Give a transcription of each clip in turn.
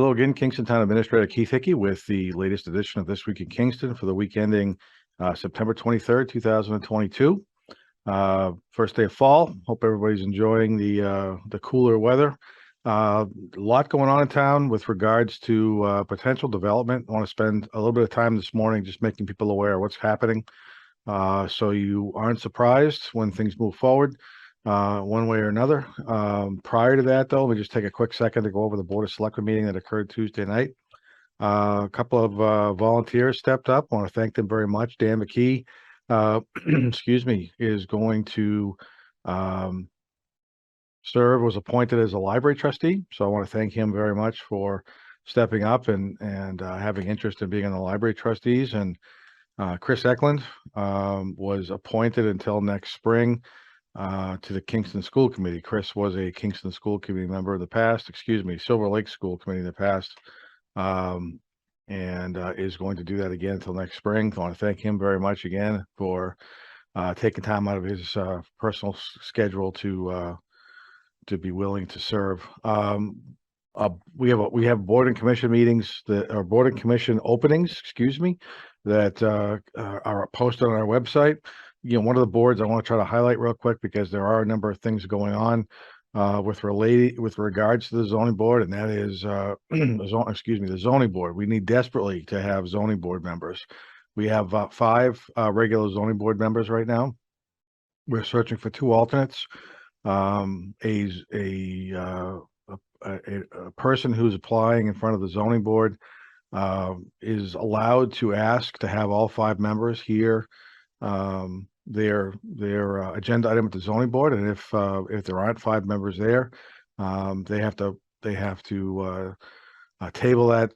Hello again, Kingston Town Administrator Keith Hickey with the latest edition of This Week in Kingston for the week ending September 23rd, 2022. First day of fall. Hope everybody's enjoying the cooler weather. A lot going on in town with regards to potential development. I want to spend a little bit of time this morning just making people aware of what's happening, so you aren't surprised when things move forward one way or another. Prior to that, though, let me just take a quick second to go over the Board of Selectmen meeting that occurred Tuesday night. A couple of volunteers stepped up. I want to thank them very much. Dan McKee, excuse me, is going to serve, was appointed as a library trustee. So I want to thank him very much for stepping up and having interest in being on the library trustees. And Chris Eklund was appointed until next spring to the Kingston School Committee. Chris was a Kingston School Committee member in the past, Silver Lake School Committee in the past, and is going to do that again until next spring. I want to thank him very much again for taking time out of his personal schedule to be willing to serve. We have board and commission meetings board and commission openings, that are posted on our website. One of the boards I want to try to highlight real quick, because there are a number of things going on with regards to the zoning board, and that is the zoning board. We need desperately to have zoning board members. We have 5 regular zoning board members right now. We're searching for 2 alternates. A person who's applying in front of the zoning board is allowed to ask to have all 5 members here their agenda item at the zoning board, and if there aren't 5 members there, they have to table that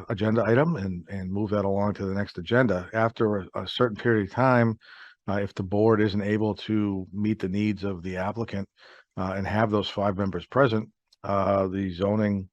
agenda item and move that along to the next agenda. After a certain period of time, if the board isn't able to meet the needs of the applicant and have those 5 members present, the zoning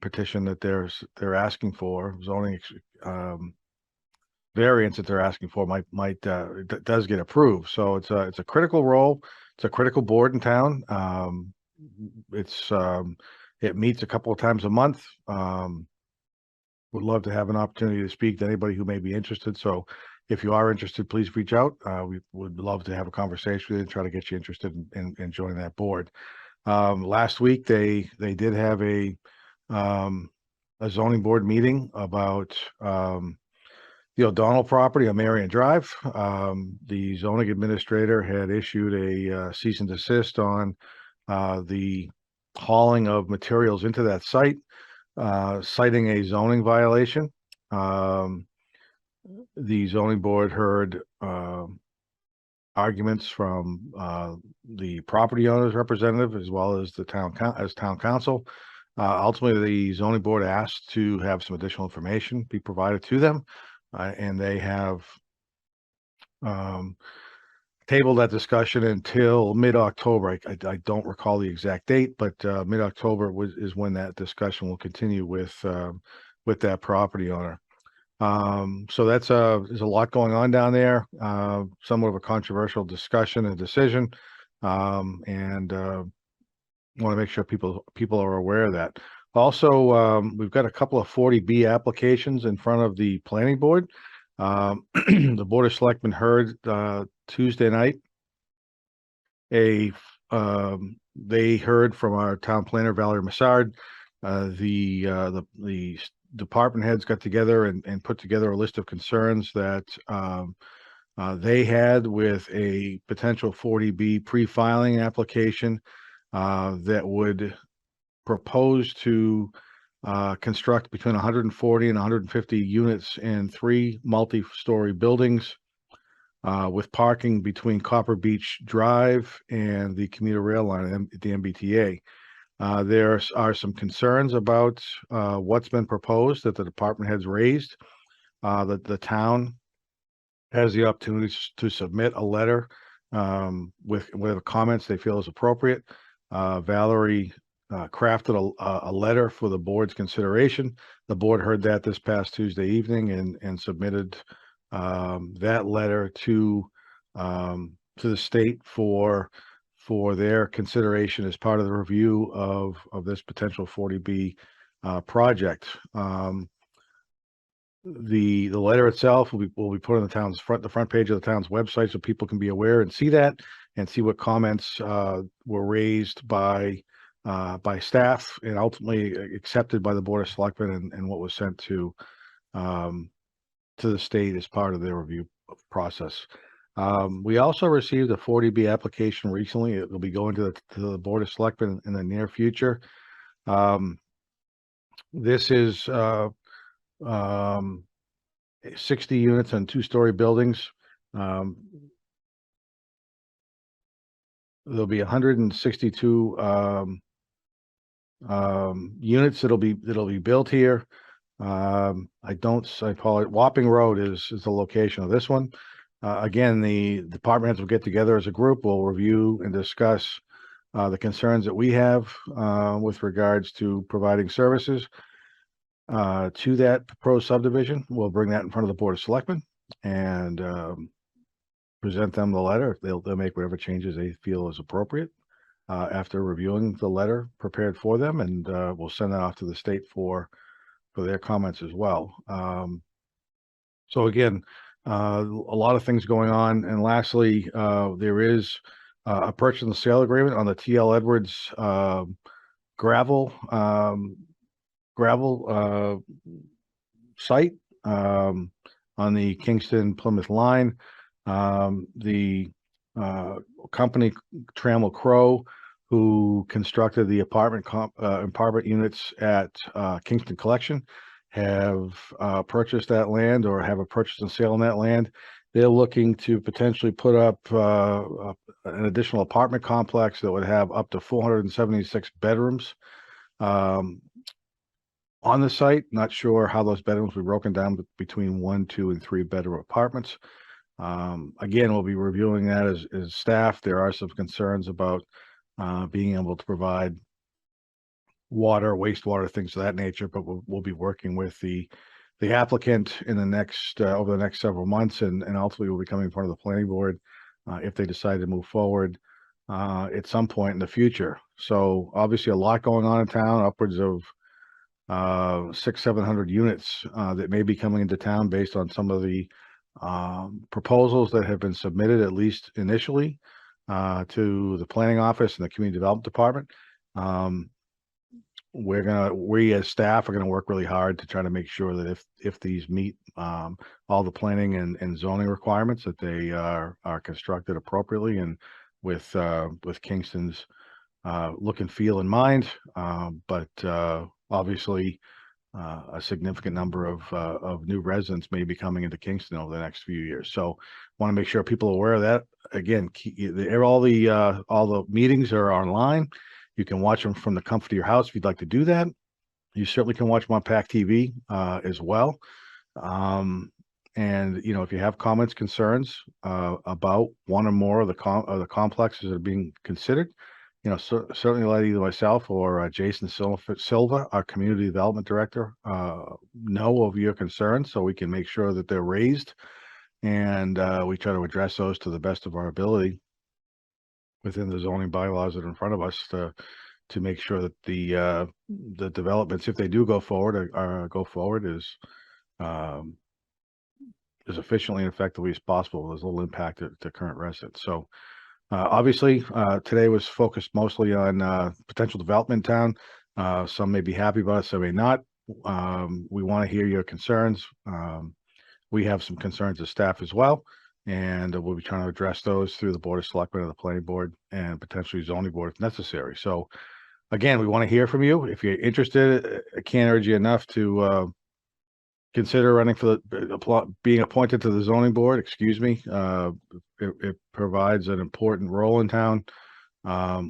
petition that they're asking for, zoning variance that they're asking for, does get approved. So it's a critical role. It's a critical board in town. It meets a couple of times a month. Would love to have an opportunity to speak to anybody who may be interested. So if you are interested, please reach out. We would love to have a conversation with you and try to get you interested in joining that board. Last week they did have a zoning board meeting about the O'Donnell property on Marion Drive. The zoning administrator had issued a cease and desist on the hauling of materials into that site, citing a zoning violation. The zoning board heard arguments from the property owner's representative as well as the town council. Ultimately, the zoning board asked to have some additional information be provided to them, and they have tabled that discussion until mid-October. I don't recall the exact date, but mid-October is when that discussion will continue with that property owner. So there's a lot going on down there. Somewhat of a controversial discussion and decision, and want to make sure people are aware of that. Also, we've got a couple of 40B applications in front of the planning board. The Board of Selectmen heard Tuesday night. They heard from our town planner, Valerie Massard. The department heads got together and put together a list of concerns that they had with a potential 40B pre-filing application that would propose to construct between 140 and 150 units in 3 multi-story buildings with parking between Copper Beach Drive and the commuter rail line at the MBTA. There are some concerns about what's been proposed that the department has raised. That the town has the opportunity to submit a letter with whatever comments they feel is appropriate. Valerie crafted a letter for the board's consideration. The board heard that this past Tuesday evening and submitted that letter to the state for their consideration as part of the review of this potential 40B project. The letter itself will be put on the front page of the town's website, so people can be aware and see that, and see what comments were raised by staff and ultimately accepted by the Board of Selectmen, and what was sent to the state as part of their review process. We also received a 40B application recently. It will be going to the Board of Selectmen in the near future. This is 60 units on 2-story buildings. There'll be 162 units that'll be built here. I call it Wapping Road is the location of this one. Again, the department heads will get together as a group. We'll review and discuss the concerns that we have with regards to providing services to that proposed subdivision. We'll bring that in front of the Board of Selectmen and present them the letter. They'll make whatever changes they feel is appropriate after reviewing the letter prepared for them, and we'll send that off to the state for their comments as well. So again, a lot of things going on. And lastly, there is a purchase and sale agreement on the TL Edwards gravel site on the Kingston Plymouth line. The company Trammell Crow, who constructed the apartment units at Kingston Collection, have purchased that land, or have a purchase and sale on that land. They're looking to potentially put up an additional apartment complex that would have up to 476 bedrooms on the site. Not sure how those bedrooms will be broken down between 1, 2, and 3 bedroom apartments. Again, we'll be reviewing that as staff. There are some concerns about being able to provide water, wastewater, things of that nature, but we'll be working with the applicant in the next over the next several months, and ultimately will be coming in front of the planning board if they decide to move forward at some point in the future. So obviously a lot going on in town, upwards of 600-700 units that may be coming into town based on some of the proposals that have been submitted, at least initially, to the planning office and the community development department. We as staff are gonna work really hard to try to make sure that if these meet all the planning and zoning requirements, that they are constructed appropriately and with Kingston's look and feel in mind. But obviously a significant number of new residents may be coming into Kingston over the next few years. So want to make sure people are aware of that. Again, all the meetings are online. You can watch them from the comfort of your house if you'd like to do that. You certainly can watch them on PAC TV as well. And if you have comments, concerns about one or more of the complexes that are being considered, certainly let either myself or Jason Silva, our community development director, know of your concerns, so we can make sure that they're raised, and we try to address those to the best of our ability within the zoning bylaws that are in front of us to make sure that the developments, if they do go forward, as efficiently and effectively as possible. There's little impact to current residents. So obviously, today was focused mostly on potential development in town. Some may be happy about it, some may not. We want to hear your concerns. We have some concerns as staff as well, and we'll be trying to address those through the Board of Selectmen and the Planning Board and potentially Zoning Board if necessary. So again, we want to hear from you. If you're interested, I can't urge you enough to consider running for being appointed to the Zoning Board. Excuse me. It provides an important role in town.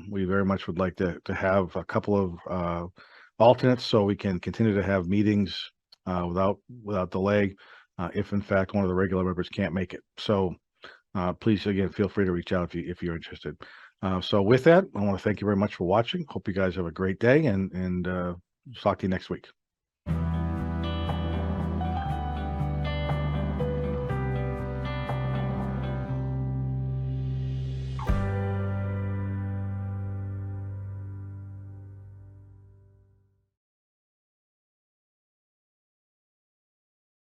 We very much would like to have a couple of alternates so we can continue to have meetings without delay if in fact one of the regular members can't make it. So please, again, feel free to reach out if you're interested. So with that, I want to thank you very much for watching. Hope you guys have a great day, and talk to you next week.